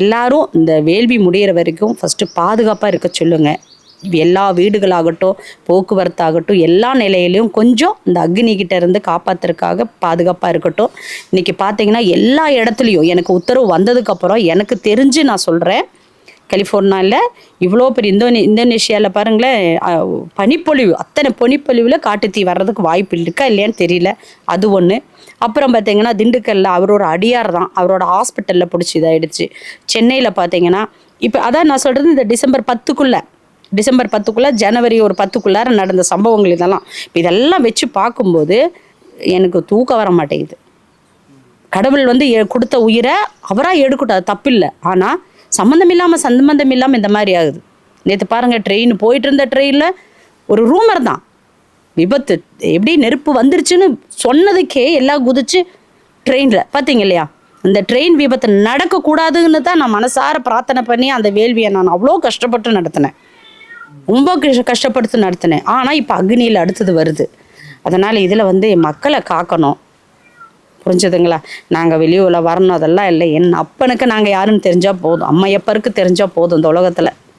எல்லாரும் இந்த வேள்வி முடிகிற வரைக்கும் ஃபஸ்ட்டு பாதுகாப்பாக இருக்க சொல்லுங்கள். எல்லா வீடுகளாகட்டும், போக்குவரத்தாகட்டும், எல்லா நிலையிலையும் கொஞ்சம் இந்த அக்னிகிட்ட இருந்து காப்பாற்றுறதுக்காக பாதுகாப்பாக இருக்கட்டும். இன்றைக்கி பார்த்தீங்கன்னா எல்லா இடத்துலையும் எனக்கு உத்தரவு வந்ததுக்கப்புறம் எனக்கு தெரிஞ்சு நான் சொல்கிறேன், கலிஃபோர்னியாவில் இவ்வளோ பெரிய இந்தோனேஷியாவில் பாருங்களேன், பனிப்பொழிவு, அத்தனை பனிப்பொழிவில் காட்டுத்தீ வர்றதுக்கு வாய்ப்பு இருக்கா இல்லையான்னு தெரியல. அது ஒன்று. அப்புறம் பார்த்தீங்கன்னா திண்டுக்கல்லில் அவரோட அடியார் தான், அவரோட ஹாஸ்பிட்டலில் பிடிச்சி இதாகிடுச்சு. சென்னையில் பார்த்தீங்கன்னா இப்போ அதான் நான் சொல்கிறது, இந்த டிசம்பர் 10க்குள்ளே ஜனவரி ஒரு 10க்குள்ளார நடந்த சம்பவங்கள் இதெல்லாம். இப்போ இதெல்லாம் வச்சு பார்க்கும்போது எனக்கு தூக்கம் வர மாட்டேங்குது. கடவுள் வந்து கொடுத்த உயிரை அவராக எடுக்கட்டும், அது தப்பில்லை. ஆனால் சம்மந்தம் இல்லாமல் இந்த மாதிரி ஆகுது. நேற்று பாருங்கள், ட்ரெயின் போயிட்டு இருந்த ட்ரெயினில் ஒரு ரூமர் தான் விபத்து, எப்படி நெருப்பு வந்துருச்சுன்னு சொன்னதுக்கே எல்லாம் குதிச்சு ட்ரெயினில் பார்த்தீங்க இல்லையா? அந்த ட்ரெயின் விபத்து நடக்கக்கூடாதுன்னு தான் நான் மனசார பிரார்த்தனை பண்ணி அந்த வேள்வியை நான் அவ்வளோ கஷ்டப்பட்டு நடத்தினேன், ரொம்ப கஷ்டப்படுத்தி நடத்தினேன். ஆனால் இப்போ அக்னியில் அடுத்தது வருது. அதனால் இதில் வந்து மக்களை காக்கணும், புரிஞ்சதுங்களா? நாங்கள் வெளியூரில் வரணும் அதெல்லாம் இல்லை. என் அப்பனுக்கு நாங்கள் யாருன்னு தெரிஞ்சால் போதும், அம்மா எப்பருக்கு தெரிஞ்சால் போதும் இந்த உலகத்தில்.